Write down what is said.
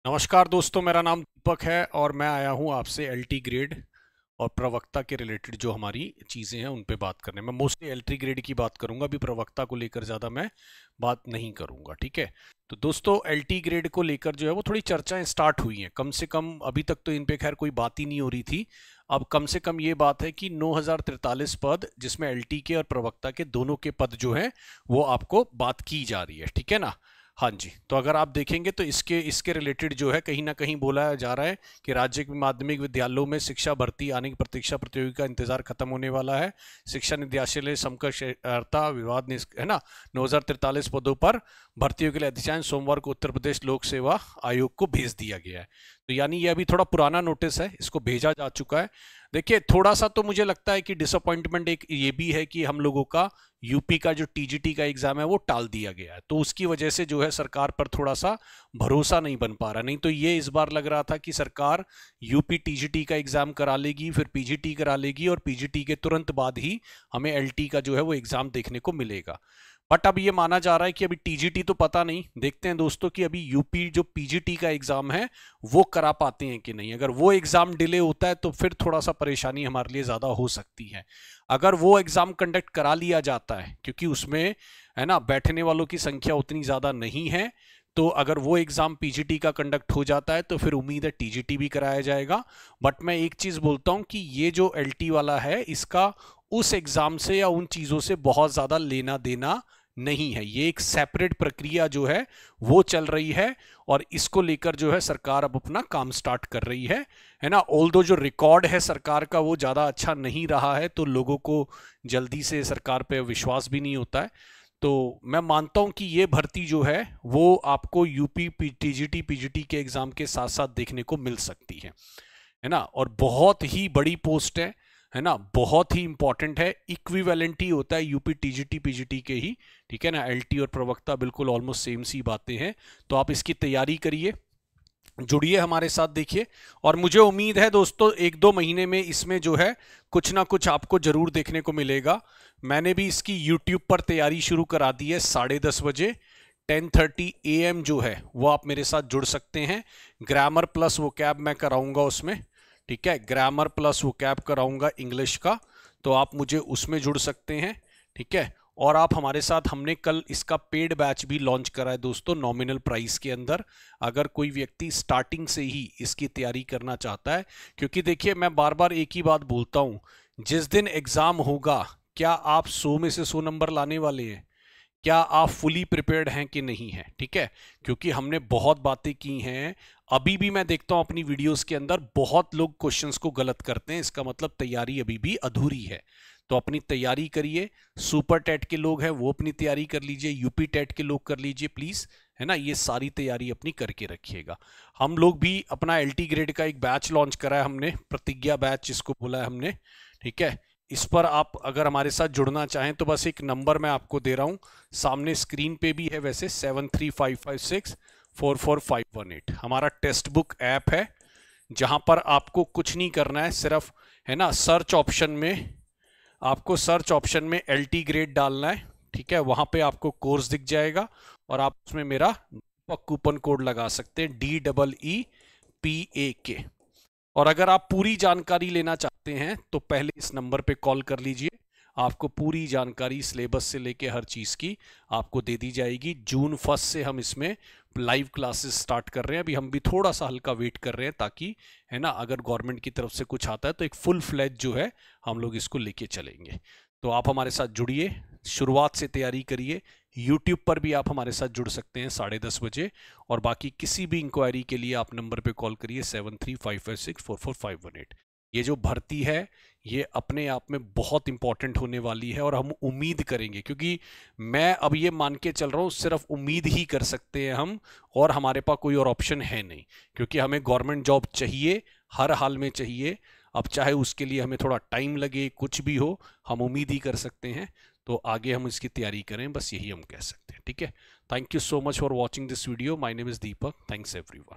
नमस्कार दोस्तों, मेरा नाम दीपक है और मैं आया हूँ आपसे एलटी ग्रेड और प्रवक्ता के रिलेटेड जो हमारी चीज़ें हैं उन पे बात करने। मैं मोस्टली एलटी ग्रेड की बात करूंगा, अभी प्रवक्ता को लेकर ज़्यादा मैं बात नहीं करूंगा। ठीक है। तो दोस्तों, एलटी ग्रेड को लेकर जो है वो थोड़ी चर्चाएं स्टार्ट हुई हैं। कम से कम अभी तक तो इन पे खैर कोई बात ही नहीं हो रही थी। अब कम से कम ये बात है कि 9043 पद, जिसमें एलटी के और प्रवक्ता के दोनों के पद जो हैं वो आपको बात की जा रही है। ठीक है ना। हाँ जी। तो अगर आप देखेंगे तो इसके इसके रिलेटेड जो है कहीं ना कहीं बोला जा रहा है कि राज्य माध्यमिक विद्यालयों में शिक्षा भर्ती आने की प्रतीक्षा प्रतियोगिता का इंतजार खत्म होने वाला है। शिक्षा निदेशालय समकक्ष विवाद है ना, 9043 पदों पर भर्तियों के लिए अधिसूचना सोमवार को उत्तर प्रदेश लोक सेवा आयोग को भेज दिया गया है। तो यानी ये अभी थोड़ा पुराना नोटिस है, इसको भेजा जा चुका है। देखिए, थोड़ा सा तो मुझे लगता है कि डिसअपॉइंटमेंट एक ये भी है कि हम लोगों का यूपी का जो टीजीटी का एग्जाम है वो टाल दिया गया है, तो उसकी वजह से जो है सरकार पर थोड़ा सा भरोसा नहीं बन पा रहा। नहीं तो ये इस बार लग रहा था कि सरकार यूपी टीजीटी का एग्जाम करा लेगी, फिर पीजीटी करा लेगी और पीजीटी के तुरंत बाद ही हमें एलटी का जो है वो एग्जाम देखने को मिलेगा। बट अब ये माना जा रहा है कि अभी टीजीटी तो पता नहीं, देखते हैं दोस्तों कि अभी यूपी जो पीजीटी का एग्जाम है वो करा पाते हैं कि नहीं। अगर वो एग्जाम डिले होता है तो फिर थोड़ा सा परेशानी हमारे लिए ज्यादा हो सकती है। अगर वो एग्जाम कंडक्ट करा लिया जाता है, क्योंकि उसमें है ना बैठने वालों की संख्या उतनी ज्यादा नहीं है, तो अगर वो एग्जाम पीजीटी का कंडक्ट हो जाता है तो फिर उम्मीद है टीजीटी भी कराया जाएगा। बट मैं एक चीज बोलता हूं कि ये जो एलटी वाला है इसका उस एग्जाम से या उन चीजों से बहुत ज्यादा लेना देना नहीं है। ये एक सेपरेट प्रक्रिया जो है वो चल रही है और इसको लेकर जो है सरकार अब अपना काम स्टार्ट कर रही है ना। ऑल्दो जो रिकॉर्ड है सरकार का वो ज्यादा अच्छा नहीं रहा है, तो लोगों को जल्दी से सरकार पे विश्वास भी नहीं होता है। तो मैं मानता हूं कि ये भर्ती जो है वो आपको यूपी टीजीटी पीजीटी के एग्जाम के साथ साथ देखने को मिल सकती है ना। और बहुत ही बड़ी पोस्ट है ना, बहुत ही इंपॉर्टेंट है। इक्विवेलेंट ही होता है यूपी टीजीटी पीजीटी के ही। ठीक है ना, एलटी और प्रवक्ता बिल्कुल ऑलमोस्ट सेम सी बातें हैं। तो आप इसकी तैयारी करिए, जुड़िए हमारे साथ, देखिए। और मुझे उम्मीद है दोस्तों 1-2 महीने में इसमें जो है कुछ ना कुछ आपको जरूर देखने को मिलेगा। मैंने भी इसकी यूट्यूब पर तैयारी शुरू करा दी है 10:30 बजे, 10:30 AM जो है वो आप मेरे साथ जुड़ सकते हैं। ग्रामर प्लस वो कैब मैं कराऊंगा उसमें। ठीक है, ग्रामर प्लस वो कैब कराऊंगा इंग्लिश का, तो आप मुझे उसमें जुड़ सकते हैं। ठीक है। और आप हमारे साथ, हमने कल इसका पेड बैच भी लॉन्च करा है दोस्तों, नॉमिनल प्राइस के अंदर। अगर कोई व्यक्ति स्टार्टिंग से ही इसकी तैयारी करना चाहता है, क्योंकि देखिए मैं बार बार एक ही बात बोलता हूं, जिस दिन एग्जाम होगा क्या आप 100 में से 100 नंबर लाने वाले हैं? क्या आप फुली प्रिपेयर्ड हैं कि नहीं है? ठीक है, क्योंकि हमने बहुत बातें की हैं। अभी भी मैं देखता हूं अपनी वीडियोस के अंदर बहुत लोग क्वेश्चंस को गलत करते हैं, इसका मतलब तैयारी अभी भी अधूरी है। तो अपनी तैयारी करिए। सुपर टेट के लोग हैं वो अपनी तैयारी कर लीजिए, यूपी टेट के लोग कर लीजिए प्लीज, है ना। ये सारी तैयारी अपनी करके रखिएगा। हम लोग भी अपना एलटी ग्रेड का एक बैच लॉन्च करा है हमने, प्रतिज्ञा बैच जिसको बोला है हमने। ठीक है, इस पर आप अगर हमारे साथ जुड़ना चाहें तो बस एक नंबर मैं आपको दे रहा हूं, सामने स्क्रीन पे भी है वैसे, 7355644518। हमारा टेक्स्ट बुक ऐप है जहां पर आपको कुछ नहीं करना है, सिर्फ है ना सर्च ऑप्शन में, आपको सर्च ऑप्शन में एलटी ग्रेड डालना है। ठीक है, वहां पे आपको कोर्स दिख जाएगा और आप उसमें मेरा कूपन कोड लगा सकते हैं, DEEPAK। और अगर आप पूरी जानकारी लेना चाहते हैं तो पहले इस नंबर पे कॉल कर लीजिए, आपको पूरी जानकारी सिलेबस से लेके हर चीज़ की आपको दे दी जाएगी। जून 1 से हम इसमें लाइव क्लासेस स्टार्ट कर रहे हैं। अभी हम भी थोड़ा सा हल्का वेट कर रहे हैं ताकि है ना अगर गवर्नमेंट की तरफ से कुछ आता है तो एक फुल फ्लैज जो है हम लोग इसको लेके चलेंगे। तो आप हमारे साथ जुड़िए, शुरुआत से तैयारी करिए। यूट्यूब पर भी आप हमारे साथ जुड़ सकते हैं 10:30 बजे, और बाकी किसी भी इंक्वायरी के लिए आप नंबर पे कॉल करिए 7355644518। ये जो भर्ती है ये अपने आप में बहुत इंपॉर्टेंट होने वाली है और हम उम्मीद करेंगे, क्योंकि मैं अब ये मान के चल रहा हूँ सिर्फ उम्मीद ही कर सकते हैं हम, और हमारे पास कोई और ऑप्शन है नहीं, क्योंकि हमें गवर्नमेंट जॉब चाहिए, हर हाल में चाहिए। अब चाहे उसके लिए हमें थोड़ा टाइम लगे, कुछ भी हो, हम उम्मीद ही कर सकते हैं। तो आगे हम इसकी तैयारी करें, बस यही हम कह सकते हैं। ठीक है, thank you so much for watching this video. My name is Deepak, thanks everyone.